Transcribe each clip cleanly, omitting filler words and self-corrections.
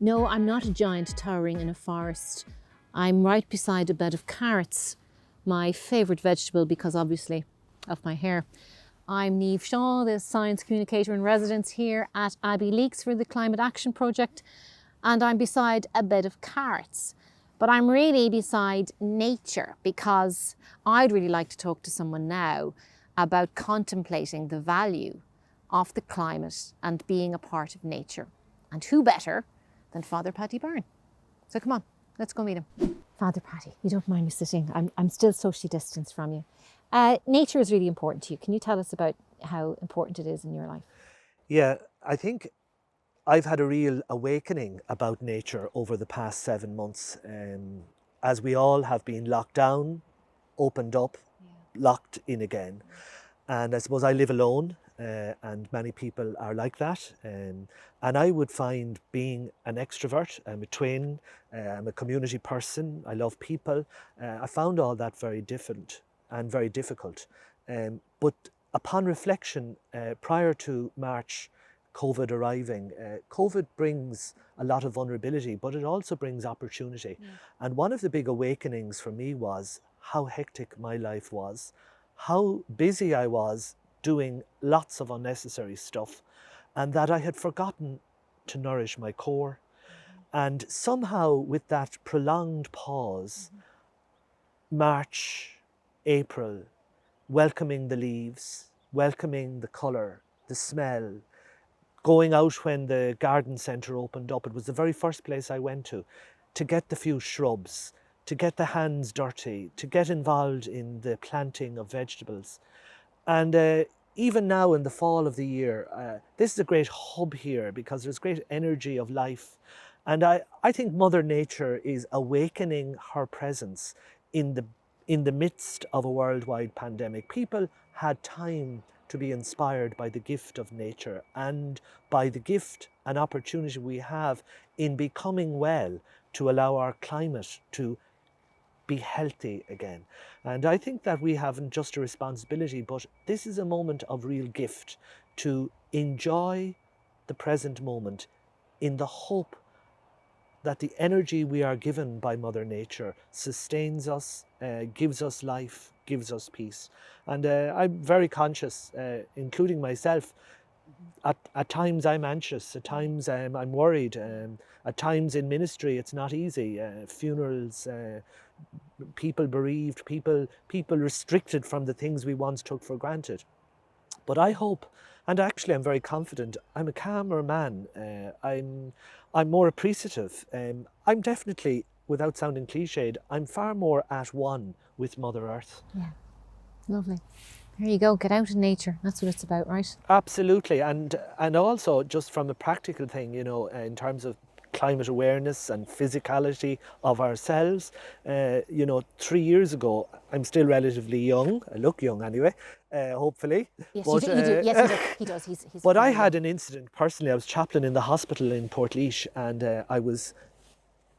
No, I'm not a giant towering in a forest. I'm right beside a bed of carrots, my favourite vegetable because obviously of my hair. I'm Niamh Shaw, the science communicator in residence here at Abbeyleix for the Climate Action Project, and I'm beside a bed of carrots. But I'm really beside nature because I'd really like to talk to someone now about contemplating the value of the climate and being a part of nature. And who better than Fr Paddy Byrne? So come on, let's go meet him. Fr Paddy, you don't mind me sitting. I'm still socially distanced from you. Nature is really important to you. Can you tell us about how important it is in your life? Yeah, I think I've had a real awakening about nature over the past 7 months, as we all have been locked down, opened up, locked in again. And I suppose I live alone, and many people are like that. And I would find being an extrovert, I'm a twin, I'm a community person, I love people. I found all that very different and very difficult. But upon reflection, prior to March, COVID arriving, COVID brings a lot of vulnerability, but it also brings opportunity. And one of the big awakenings for me was how hectic my life was, how busy I was doing lots of unnecessary stuff, and that I had forgotten to nourish my core. And somehow with that prolonged pause, March, April, welcoming the leaves, welcoming the colour, the smell, going out when the garden centre opened up. It was the very first place I went to get the few shrubs, to get the hands dirty, to get involved in the planting of vegetables. And even now in the fall of the year, this is a great hub here because there's great energy of life. And I think Mother Nature is awakening her presence in the midst of a worldwide pandemic. People had time to be inspired by the gift of nature and by the gift and opportunity we have in becoming well to allow our climate to be healthy again. And I think that we haven't just a responsibility, but this is a moment of real gift to enjoy the present moment in the hope that the energy we are given by Mother Nature sustains us, gives us life, gives us peace. And I'm very conscious, including myself, at times I'm anxious, at times I'm worried, at times in ministry it's not easy, funerals, people bereaved, people restricted from the things we once took for granted. But I hope, and actually I'm very confident, I'm a calmer man. I'm more appreciative. I'm definitely, without sounding cliched, I'm far more at one with Mother Earth. Yeah, lovely. There you go, get out in nature. That's what it's about, right? Absolutely, and also just from a practical thing, you know, in terms of climate awareness and physicality of ourselves. You know, 3 years ago, I'm still relatively young. I look young anyway, hopefully. Yes, but, you do. Yes, he does. He's but I had an incident personally. I was chaplain in the hospital in Portlaoise, and I was,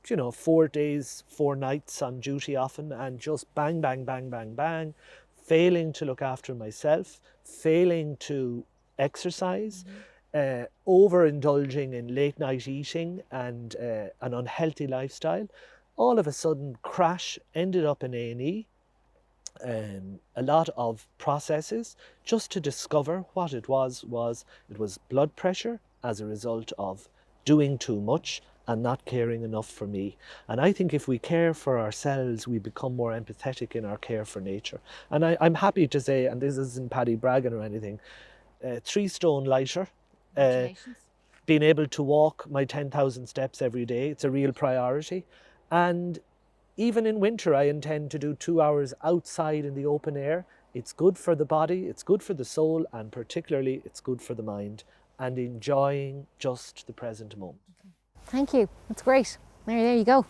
you know, 4 days, 4 nights on duty often, and just bang, bang, bang, bang, bang, failing to look after myself, failing to exercise, overindulging in late night eating and an unhealthy lifestyle. All of a sudden, crash, ended up in A&E. A lot of processes just to discover what it was blood pressure as a result of doing too much and not caring enough for me. And I think if we care for ourselves, we become more empathetic in our care for nature. And I'm happy to say, and this isn't Paddy bragging or anything, 3 stone lighter. Being able to walk my 10,000 steps every day, it's a real priority. And even in winter, I intend to do 2 hours outside in the open air. It's good for the body, it's good for the soul, and particularly it's good for the mind, and enjoying just the present moment. Thank you. That's great. There you go.